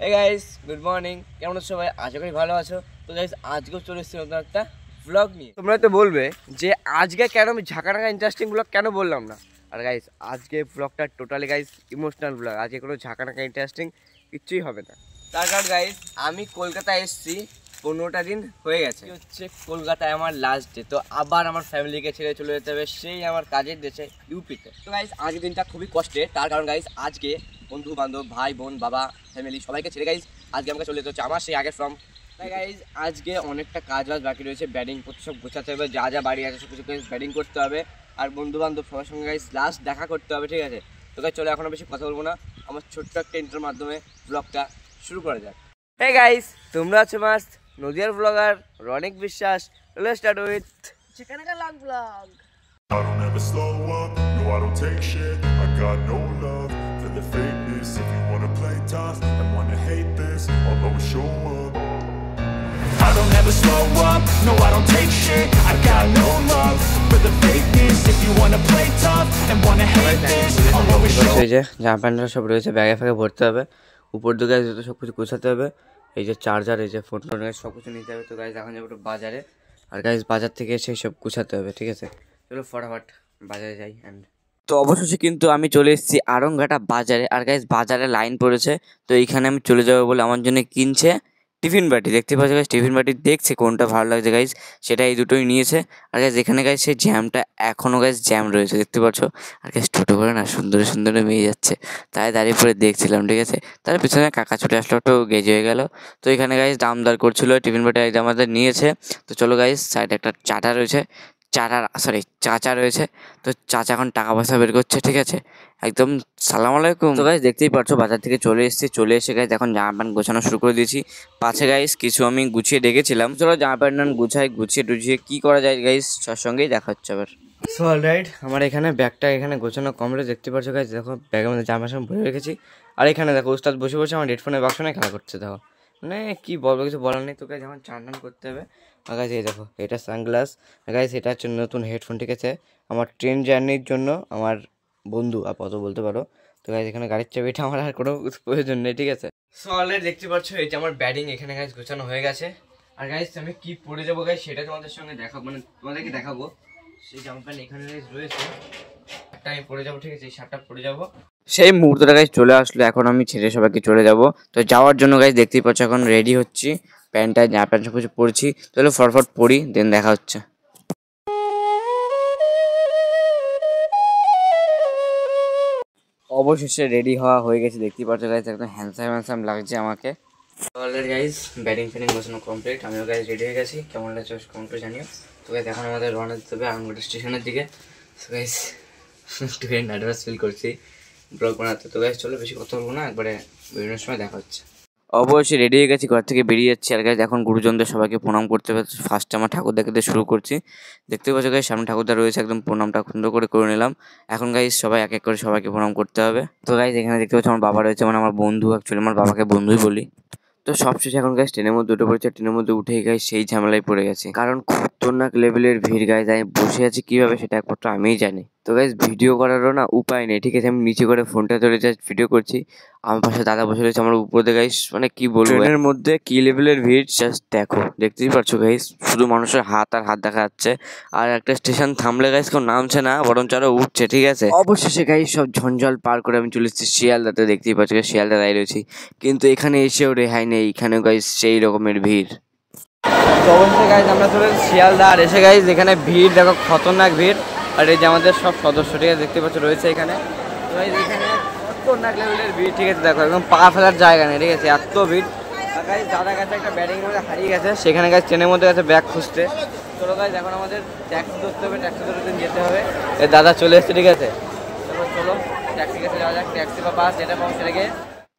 Hey guys, good morning. কেমন আছো সবাই? আশা করি ভালো আছো। তো গাইস আজকেও চলে এসেছি নতুন একটা ব্লগ নিয়ে। তোমরা তো বলবে যে আজকে কেন আমি ঝাঁকানাকা ইন্টারেস্টিং ব্লগ কেন বললাম না। আর গাইস আজকে ব্লগটা টোটালি গাইস ইমোশনাল ব্লগ। আজকে কোনো ঝাঁকানাকা ইন্টারেস্টিং কিচ্ছুই হবে না। তার কারণ গাইস আমি কলকাতায় এসেছি 15টা দিন হয়ে গেছে। হচ্ছে কলকাতায় আমার লাস্ট ডে। তো আবার আমার ফ্যামিলিকে ছেড়ে চলে যেতে হবে সেই আমার কাজের দেশে ইউপিতে। তো গাইস আজকের দিনটা খুবই কষ্টের। তার কারণ গাইস আজকে বন্ধু বান্ধব ভাই বোন বাবা ফ্যামিলি সবাইকে ছেড়ে গাইস আজকে আমাকে চলে যেতে হচ্ছে আমার সেই আগের ফ্রম। তাই গাইস আজকে অনেকটা কাজ বাজ বাকি রয়েছে। ব্যাটিং করতে সব গোছাতে হবে, যা যা বাড়ি আছে সব কিছু ব্যাটিং করতে হবে। আর বন্ধু বান্ধব সবার সঙ্গে গাইস লাস্ট দেখা করতে হবে, ঠিক আছে? তো গাইস চলো এখন বেশি কথা বলবো না, আমার ছোট্ট একটা ইন্টারভিউর মাধ্যমে ব্লগটা শুরু করা যাক। হে গাইস, তোমরা আছো মাস্ট নদিয়ার blogger Ronik Biswas. Let's start with ঝাঁকানাকা long blog. I don't ever slow up, no I don't take shit. I got no love for the fakeness. If you wanna play tough and wanna hate this, I'll always show up. I don't ever slow up, no I don't take shit. I got no love for the fakeness. If you wanna play tough and wanna hate this, I'll always show up. এই যে জামা প্যান্টরা সব রয়েছে, ব্যাগে ফ্যাগে ভরতে হবে, উপর দিকে সব কিছু গোছাতে হবে। এই যে চার্জার, এই যে ফোন টোন সব কিছু নিতে হবে। তো গাইজ এখন যাবো একটু বাজারে, আর গাইজ বাজার থেকে সেই সব গুছাতে হবে, ঠিক আছে? চলো ফটাফট বাজারে যাই। অ্যান্ড তো অবশেষে কিন্তু আমি চলে এসেছি আড়ংঘাটা বাজারে। আর গাইজ বাজারে লাইন পড়েছে, তো এইখানে আমি চলে যাবো বলে আমার জন্য কিনছে টিফিন বাটি। দেখতে পাচ্ছি গাইজ টিফিন বাটি, দেখছে কোনটা ভালো লাগছে গাইজ সেটা এই দুটোই নিয়েছে। আর গাইজ এখানে গাইজ সেই জ্যামটা এখনও গাইজ জ্যাম রয়েছে, দেখতে পাচ্ছ। আর গাইজ টোটো করে না সুন্দর সুন্দর মেয়ে যাচ্ছে, তাই দাঁড়িয়ে পরে দেখছিলাম, ঠিক আছে? তার পিছনে কাকা ছুটে আসলো, একটু গেজ হয়ে গেল। তো এখানে গাইজ দাম দর করছিল, টিফিন বাটি একদম আমাদের নিয়েছে। তো চলো গাইজ সাইডে একটা চাটা রয়েছে, চাচা রয়েছে। তো চাচা এখন টাকা পয়সা বের করছে, ঠিক আছে? একদম সালাম আলাইকুম। তো গাইজ দেখতেই পাচ্ছ বাজার থেকে চলে এসেছি, চলে এসে গাইজ এখন জামা প্যান্ট গোছানো শুরু করে দিয়েছি। পাশে গাইজ কিছু আমি গুছিয়ে রেখেছিলাম, চলো জামা প্যান্ট গুছিয়ে টুছিয়ে কী করা যায় গাইজ তার সঙ্গেই দেখা হচ্ছে আবার। সো অলরাইট, আমার এখানে ব্যাগটা এখানে গোছানো কমপ্লিট, দেখতে পাচ্ছ গাইজ। দেখো ব্যাগের মধ্যে জামা প্যান্ট ভরে রেখেছি। আর এখানে দেখো উস্তাদ বসে বসে আমার হেডফোনের বাক্স নিয়ে খেলা করছে। দেখো মানে কী বলবো, কিছু বলার নেই। তো গাইজ এখন চান করতে হবে। আর গাইজ এই দেখো এটা সানগ্লাস, গাইজ এটা হচ্ছে নতুন হেডফোন, ঠিক আছে? আমার ট্রেন জার্নির জন্য আমার বন্ধু আপাতত বলতে পারো। তো গাইজ এখানে গাড়ির চাবিটা আমার আর কোনো প্রয়োজন নেই, ঠিক আছে? সো অলরেডি দেখতে পাচ্ছ এই যে আমার ব্যাটিং এখানে গাইজ গোছানো হয়ে গেছে। আর গাইজ আমি কি পরে যাবো গাইজ সেটা তোমাদের সঙ্গে দেখাবো, মানে তোমাদেরকে দেখাবো। সেই জামা প্যান্ট এখানে রয়েছে, একটা আমি পরে যাবো, ঠিক আছে? এই শার্টটা পরে যাবো। সেই মুহূর্তটা গাইজ চলে আসলো, এখন আমি ছেড়ে সবাইকে চলে যাব। তো যাওয়ার জন্য গাইজ দেখতেই পাচ্ছ এখন রেডি হচ্ছি, প্যান্টটা জামা প্যান্ট সব কিছু পরছি। তাহলে ফটফট পরি, দেন দেখা হচ্ছে। অবশেষে রেডি হওয়া হয়ে গেছে, দেখতেই পাচ্ছ গাইজ একদম হ্যান্ডসাম লাগছে আমাকে। অলরেডি গাইজ ব্যাটিং ফ্যাটিং বসানো কমপ্লিট, আমিও গাইজ রেডি হয়ে গেছি। কেমন লাগছে কমেন্ট করে জানিও। তো গাইজ এখন আমাদের রওনা দিতে হবে আড়ংঘাটা স্টেশনের দিকে। তো গাইজ একটু নার্ভাস ফিল করছি ব্লগ বানাতে। তো গাইজ চলো বেশি কথা বলবো না, একবারে বিভিন্ন সময় দেখা হচ্ছে। অবশ্যই রেডি হয়ে গেছি, ঘর থেকে বেরিয়ে যাচ্ছি। আর গাইজ এখন গুরুজনদের সবাইকে প্রণাম করতে হবে। ফার্স্টে আমার ঠাকুর দেখাতে শুরু করছি, দেখতে পাচ্ছ গাইজ সামনে ঠাকুরদা রয়েছে, একদম প্রণামটা সুন্দর করে নিলাম। এখন গাইজ সবাই এক এক করে সবাইকে প্রণাম করতে হবে। তো গাইজ এখানে দেখতে পাচ্ছ আমার বাবা রয়েছে, মানে আমার বন্ধু, অ্যাকচুয়ালি আমার বাবাকে বন্ধুই বলি। তো সবশেষে এখন গাইজ ট্রেনের মধ্যে উঠে পড়েছে, ট্রেনের মধ্যে উঠেই গাইজ সেই ঝামেলায় পড়ে গেছে, কারণ খতরনাক লেভেলের ভিড় গাইজ। আমি বসে আছি কিভাবে সেটা একমাত্র আমিই জানি। তো গাইজ ভিডিও করারও না উপায় নেই, ঠিক আছে? আমি নিচে করে ফোনটা ধরে জাস্ট ভিডিও করছি। আমার পাশে দাদা বসে রয়েছে আমার উপরে গাইজ, মানে কি বলবো ট্রেনের মধ্যে কি লেভেলের ভিড় জাস্ট দেখো, দেখতেই পারছো গাইজ। শুধু মানুষের হাত আর হাত দেখা যাচ্ছে। আর একটা স্টেশন থামলে গাইজ কেউ নামছে না, বরঞ্চ আরো উঠছে, ঠিক আছে? অবশেষে গাইজ সব ঝঞ্ঝাল পার করে আমি চলে এসেছি শিয়ালদাতে, দেখতেই পাচ্ছি শিয়ালদা দাঁড়িয়ে রয়েছি। কিন্তু এখানে এসেও রেহাই নেই, এখানেও গাইজ সেই রকমের ভিড়। তো অবশ্যই গাইজ আমরা চলে শিয়ালদা, আর এসে গাইজ এখানে ভিড় দেখো, খতরনাক ভিড়। আর এই যে আমাদের সব সদস্য, ঠিক আছে? দেখতে পাচ্ছ রয়েছে এখানে। তো গাইজ এখানে খতরনাক লেভেলের ভিড়, ঠিক আছে? দেখো একদম পা ফেলার জায়গা নেই, ঠিক আছে? এত ভিড়। আর গাইজ দাদা কাছে একটা ব্যাটিংয়ের মধ্যে হারিয়ে গেছে, সেখানে গাইজ ট্রেনের মধ্যে গেছে ব্যাগ খুঁজতে। চলো গাইজ এখন আমাদের ট্যাক্সি ধরতে হবে, ট্যাক্সি ধরে দিন যেতে হবে। এই দাদা চলে এসছে, ঠিক আছে? চলো ট্যাক্সি কাছে যাওয়া যাক, ট্যাক্সি বা বাস যেটা পাবো সেটাকে।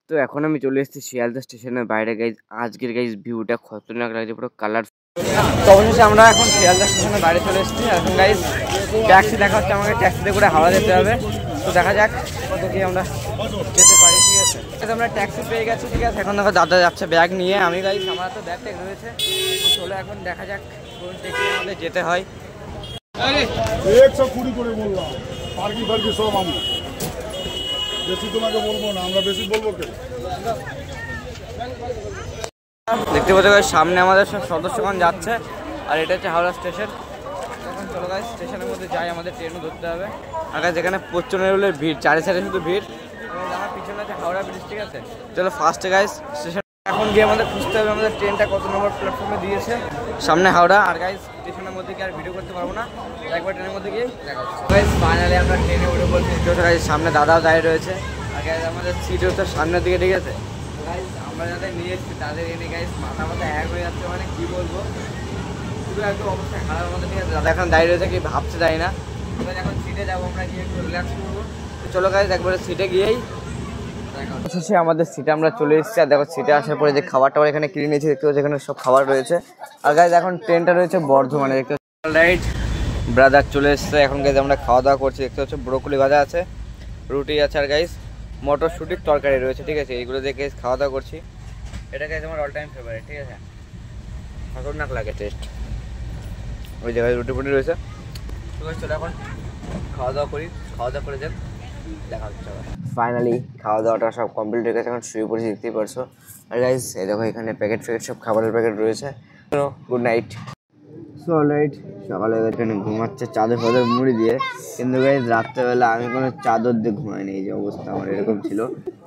তো এখন আমি চলে এসেছি শিয়ালদা স্টেশনের বাইরে গাইজ। আজকের গাইজ ভিউটা খতরনাক লাগছে, পুরো কালার। তো অবশেষে আমরা এখন শিয়ালদা স্টেশনের বাইরে চলে এসেছি। এখন গাইজ ট্যাক্সি দেখা হচ্ছে, আমাকে ট্যাক্সিতে করে হাওড়া যেতে হবে। তো দেখা যাক কত কি আমরা যেতে পারি, ঠিক আছে? আমরা ট্যাক্সি পেয়ে গেছি, ঠিক আছে? এখন দেখো দাদা যাচ্ছে ব্যাগ নিয়ে, আমি গাইজ আমার তো ব্যাগ ট্যাগ রয়েছে। চলো এখন দেখা যাক কোন ট্যাক্সি আমাদের যেতে হয়। 120 করে বললাম, পার্কি সব আমরা বেশি তোমাকে বলবো না, আমরা বেশি বলবো কে? দেখতে পাচ্ছ গাইস সামনে আমাদের সব সদস্যগণ যাচ্ছে, আর এটা হচ্ছে হাওড়া স্টেশন। তখন চলো গাইস স্টেশনের মধ্যে যাই, আমাদের ট্রেনও ধরতে হবে। আর গাইস যেখানে প্রচুর লেভেলের ভিড়, চারি সাইডে শুধু ভিড়। আমার পিছনে আছে হাওড়া ব্রিজ, ঠিক আছে। চলো ফার্স্টে গাইস স্টেশন এখন গিয়ে আমাদের খুঁজতে হবে আমাদের ট্রেনটা কত নম্বর প্ল্যাটফর্মে দিয়েছে। সামনে হাওড়া। আর গাইস স্টেশনের মধ্যে কি আর ভিডিও করতে পারবো না, একবার ট্রেনের মধ্যে গিয়ে দেখা হচ্ছে। গাইস ফাইনালি আমরা ট্রেনে উঠে বলছি, গাইস সামনে দাদাও দাঁড়িয়ে রয়েছে। আর গাইস আমাদের সিট হচ্ছে সামনের দিকে, ঠিক আছে। গাইস আমরা যাদের নিয়ে এসেছি তাদের এনে গাইস মাথা এক হয়ে যাচ্ছে, মানে কি বলবো, পুরো একদম অবস্থা খারাপ আমাদের, ঠিক আছে। দাদা এখন দাঁড়িয়ে রয়েছে, কি ভাবছে যাই না। এবার এখন সিটে যাবো আমরা, গিয়ে একটু রিল্যাক্স করবো। চলো গাইস একবারে সিটে গিয়েই শেষে আমাদের সিটে আমরা চলে এসেছি। আর দেখো সিটে আসার পরে যে খাবার টাবার এখানে কিনে নিয়েছি, দেখতে পাচ্ছি এখানে সব খাবার রয়েছে। আর গাইস এখন ট্রেনটা রয়েছে বর্ধমানে, দেখতে রাইট ব্রাদার চলে এসছে। এখন গাইস আমরা খাওয়া দাওয়া করছি, দেখতে পাচ্ছি ব্রোকলি ভাজা আছে, রুটি আছে, আর গাইস মটরশুটির তরকারি রয়েছে, ঠিক আছে। এইগুলো দিয়ে গাইস খাওয়া দাওয়া করছি। এটা গাইস আমার অল টাইম ফেভারিট, ঠিক আছে, খতরনাক লাগে টেস্ট। ওই জায়গায় রুটি ফুটি রয়েছে। তো গাইস চলো এখন খাওয়া দাওয়া করি, খাওয়া দাওয়া করে যান, দেখা হচ্ছে। ফাইনালি খাওয়া দাওয়াটা সব কমপ্লিট হয়ে গেছে, এখন শুয়ে পড়েছি, দেখতেই পারছো। আর গাইস এই দেখো এখানে প্যাকেট সব খাবারের প্যাকেট রয়েছে। Good night. সো অলরাইট, সকালে এখানে ঘুমাচ্ছে চাদর ফাদর মুড়ি দিয়ে, কিন্তু গাইস রাত্রেবেলা আমি কোনো চাদর দিয়ে ঘুমাইনি, এই যে অবস্থা আমার এরকম ছিল।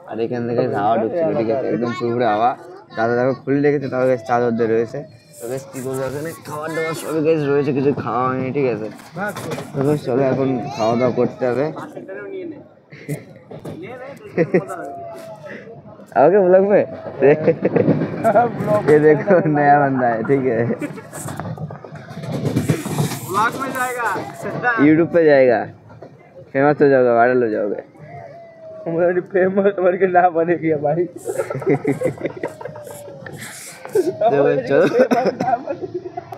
আর এখান থেকে হাওয়া ঢুকছিল, ঠিক আছে, একদম পুরোপুরি হাওয়া। দাদা দেখো খুলে রেখেছে, তাও গাইস চাদর দিয়ে রয়েছে। তো গাইস কি করবো, এখানে খাবার দাবার সবই গাইস রয়েছে, কিছু খাওয়া হয়নি, ঠিক আছে। তো গাইস চলো এখন খাওয়া দাওয়া করতে হবে। আমাকে ब्लॉग में ये देखो नया बंदा है, ठीक है, ब्लॉग में जाएगा, यूट्यूब पे जाएगा, फेमस हो जाओगे, वायरल हो जाओगे। मेरी फेमस बन के ना बनेगी भाई। चलो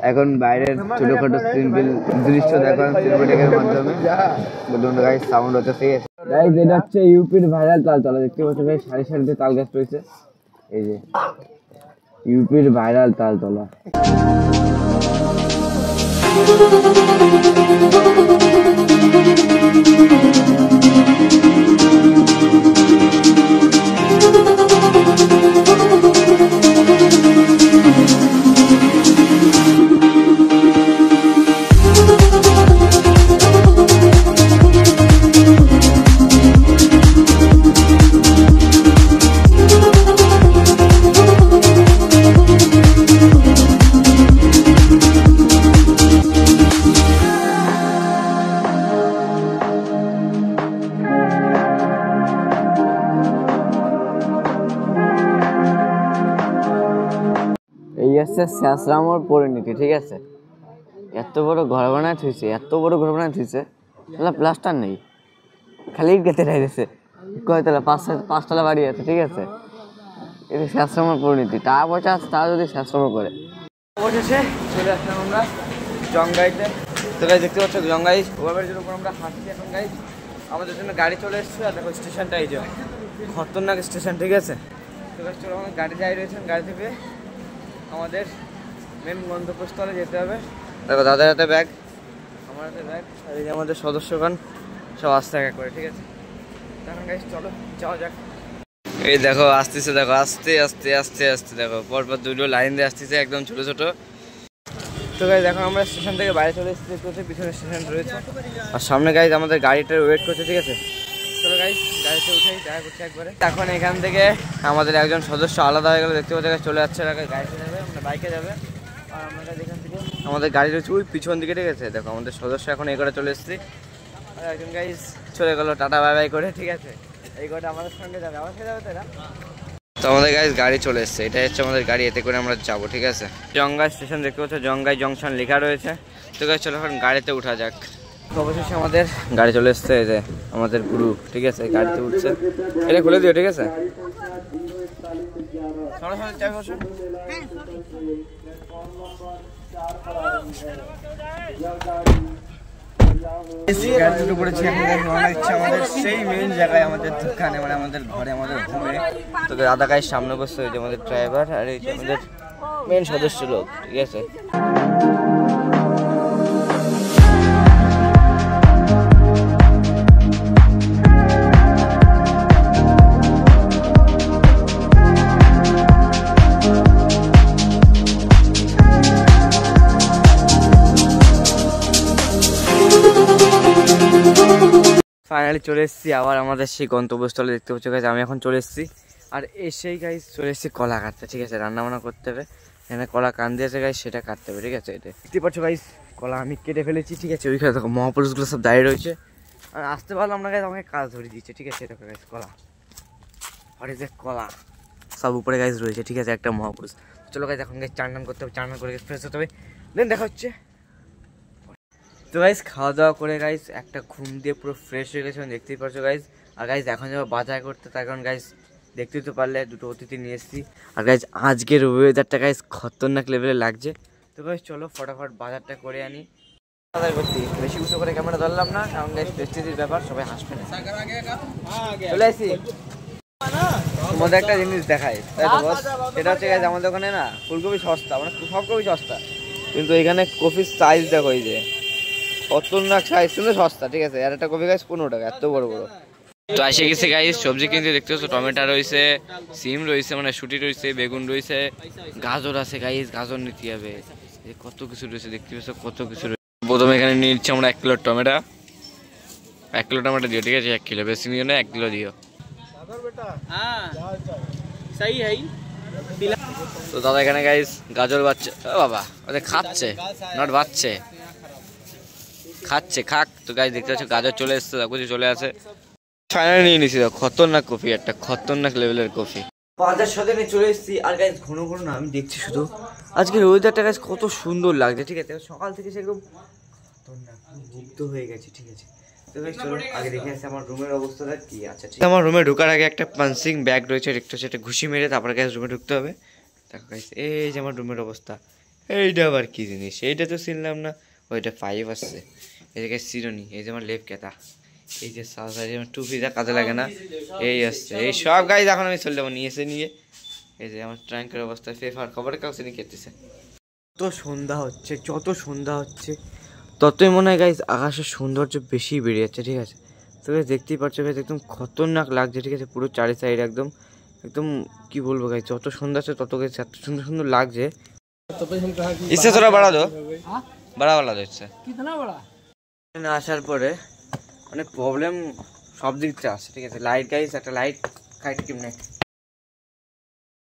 এখন বাইরের ছোটখাটো সিম্পল দৃশ্য দেখো সিনেমাটিকের মাধ্যমে। বলুন গাইস সাউন্ড হচ্ছে, ঠিক আছে গাইস। এটা হচ্ছে ইউপির ভাইরাল তালতলা, দেখতে পাচ্ছ গাইস সারি সারিতে তাল গাছ রয়েছে, এই যে ইউপির ভাইরাল তালতলা। এই হচ্ছে শেষরামর পরিণতি, ঠিক আছে। এত বড় ঘর বানায় থুইছে, এত বড় ঘর বানায় থুইছে, তাহলে প্লাস্টার নেই, খালি ইট গেতে রাখছে। কয়তলা, পাঁচতলা বাড়ি আছে, ঠিক আছে। এটা শেষরামর পরিণতি, টাকা পয়সা আছে তা যদি শেষরাম করে। অবশেষে চলে আসলাম আমরা জঙ্গাইতে। তো গাইস দেখতে পাচ্ছ জঙ্গাই ওভারব্রিজের উপর আমরা হাঁটছি এখন গাইস। আমাদের জন্য গাড়ি চলে এসছে, আর দেখো স্টেশনটা এই যে খতরনাক স্টেশন, ঠিক আছে। তো গাইস চলো আমাদের গাড়ি যাই রয়েছেন, গাড়ি থেকে আমাদের মেন গন্তব্যস্থলে যেতে হবে। দেখো দাদার হাতে ব্যাগ, আমার হাতে ব্যাগ, আর এই যে আমাদের সদস্যগণ সব আসতে এক করে, ঠিক আছে। তখন গাইস চলো যাওয়া যাক। এই দেখো আসতেছে, দেখো আস্তে আস্তে আস্তে আস্তে দেখো পরপর দুটো লাইন দিয়ে আসতেছে, একদম ছোট ছোট। তো গাইস এখন আমরা স্টেশন থেকে বাইরে চলে এসেছি, দেখতে হচ্ছে পিছনে স্টেশন রয়েছে, আর সামনে গাইস আমাদের গাড়িটা ওয়েট করছে, ঠিক আছে। চলো গাইস গাড়িতে উঠেই দেখা করছি একবারে। এখন এখান থেকে আমাদের একজন সদস্য আলাদা হয়ে গেল, দেখতে পাচ্ছি চলে যাচ্ছে, গাড়িতে যাবে, আমরা বাইকে যাবে। আর আমরা এখান থেকে আমাদের গাড়ি রয়েছে ওই পিছন দিকে, ঠিক আছে। দেখো আমাদের সদস্য এখন এই করে চলে এসেছি, আর একজন গাইস চলে গেল টাটা বাই বাই করে, ঠিক আছে। এই কটা আমাদের সঙ্গে যাবে, আমার সাথে যাবে তারা। তো আমাদের গাইস গাড়ি চলে এসছে, এটা হচ্ছে আমাদের গাড়ি, এতে করে আমরা যাবো, ঠিক আছে। জঙ্গাই স্টেশন দেখতে পাচ্ছ, জঙ্গাই জংশন লেখা রয়েছে। তো গাইস চলো এখন গাড়িতে উঠা যাক। অবশেষে আমাদের গাড়ি চলে এসছে, এই যে আমাদের গুরু, ঠিক আছে, গাড়িতে উঠছে। এটা খুলে দিও, ঠিক আছে। সেই মেন জায়গায় আমাদের দোকানে, মানে আমাদের ঘরে, আমাদের ঘুমে। তো দাদা গাইস সামনে বসছে, ওই যে আমাদের ড্রাইভার, আর এই যে আমাদের মেন সদস্য লোক, ঠিক আছে। ফাইনালি চলে এসেছি আবার আমাদের সেই গন্তব্যস্থলে। দেখতে পাচ্ছ গাইজ আমি এখন চলে এসেছি, আর এসেই গাইজ চলে এসেছি কলা কাটতে। ঠিক আছে, রান্নাবান্না করতে হবে, এখানে কলা কান দিয়েছে গাইজ, সেটা কাটতে হবে। ঠিক আছে, এটা দেখতে পাচ্ছ গাইজ কলা আমি কেটে ফেলেছি। ঠিক আছে, ওইখানে দেখো মহাপুরুষগুলো সব দাঁড়িয়ে রয়েছে, আর আসতে পারলাম না গাইজ, আমাকে কাজ ধরে দিচ্ছে। ঠিক আছে, এটা গাইজ কলা, আর এই যে কলা সব উপরে গাইজ রয়েছে। ঠিক আছে, একটা মহাপুরুষ। চলো গাইজ এখন গাইজ চান করতে হবে, চান করে ফ্রেশ হতে হবে, দেন দেখা হচ্ছে। তো গাইজ খাওয়া দাওয়া করে গাইজ একটা ঘুম দিয়ে পুরো ফ্রেশ হয়ে গেছে, দেখতেই পাচ্ছ গাইজ। আর গাইজ এখন যাবো বাজার করতে, তার কারণ গাইজ দেখতেই তো পারলে দুটো অতিথি নিয়ে এসেছি। আর গাইজ আজকের ওয়েদারটা গাইজ খতরনাক লেভেলে লাগছে। তো গাইজ চলো ফটাফট বাজারটা করে আনি। বাজার করতে বেশি উঁচু করে ক্যামেরা ধরলাম না, কারণ গাইজ প্রেস্টিজের ব্যাপার, সবাই হাসবে না। চলে আসি, তোমাদের একটা জিনিস দেখাই, তাই তো বস। সেটা হচ্ছে গাইজ আমাদের ওখানে না ফুলকপি সস্তা, মানে সব কপি সস্তা, কিন্তু এখানে কপির সাইজ দেখো, এই যে খতরনাক সাইজ, কিন্তু সস্তা। ঠিক আছে, আর একটা কপি গাইজ 15 টাকা, এত বড় বড়। তো এসে গেছে গাইজ সবজি কিনতে। দেখতে পাচ্ছ টমেটো রয়েছে, সিম রয়েছে, মানে শুটি রয়েছে, বেগুন রয়েছে, গাজর আছে গাইজ, গাজর নিতে হবে, কত কিছু রয়েছে। দেখতে পাচ্ছ কত কিছু রয়েছে। প্রথমে এখানে নিয়ে নিচ্ছি আমরা 1 কিলো টমেটো। 1 কিলো টমেটো দিও। ঠিক আছে, 1 কিলো, বেশি নিও না, 1 কিলো দিও। তো দাদা এখানে গাইজ গাজর বাচ্চা, বাবা ওদের খাচ্ছে, নট বাচ্চে, খাচ্ছে, খাক। তো গাইজ দেখতে পাচ্ছ গাজর চলে এসছে, কিছু চলে আসে। ফাইনালি নিয়ে নিছি খতরনাক কফি, একটা খতরনাক লেভেলের কফি। বাজার সাথে নিয়ে চলে এসেছি। আর গাইজ ঘন ঘন না আমি দেখছি শুধু আজকের ওয়েদারটা গাইজ কত সুন্দর লাগছে। ঠিক আছে, সকাল থেকে সেরকম খতরনাক মুগ্ধ হয়ে গেছে। ঠিক আছে, তো গাইজ চলো আগে দেখে আসি আমার রুমের অবস্থাটা কি আছে। ঠিক আছে, আমার রুমে ঢোকার আগে একটা পাঞ্চিং ব্যাগ রয়েছে, একটু সেটা ঘুষি মেরে তারপরে গাইজ রুমে ঢুকতে হবে। দেখো গাইজ এই যে আমার রুমের অবস্থা। এইটা আবার কি জিনিস, এইটা তো চিনলাম না। ওইটা 5 আসছে। এই যে গাইজ চিরুনি, এই যে আমার লেপ কেতা, এই যে টুপিটা কাজে লাগে না, এই আসছে, এই সব গাইজ এখন আমি চলে যাবো নিয়ে এসে নিয়ে। এই যে আমার ট্রাঙ্কের অবস্থা, ফেফার খবরের কাগজ নিয়ে কেটেছে। যত সন্ধ্যা হচ্ছে, যত সন্ধ্যা হচ্ছে ততই মনে হয় গাইজ আকাশের সৌন্দর্য বেশি বেড়ে যাচ্ছে। ঠিক আছে, তো গাইজ দেখতেই পাচ্ছ গাইজ একদম খতরনাক লাগছে। ঠিক আছে, পুরো চারি সাইড একদম একদম কি বলবো গাইজ, যত সন্ধ্যা হচ্ছে তত গাইজ এত সুন্দর সুন্দর লাগছে। ইচ্ছে তোরা বাড়া দো, বাড়া যাচ্ছে না। আসার পরে অনেক প্রবলেম সব দিক থেকে আসছে। ঠিক আছে, লাইট গাইজ, একটা লাইট কেমনে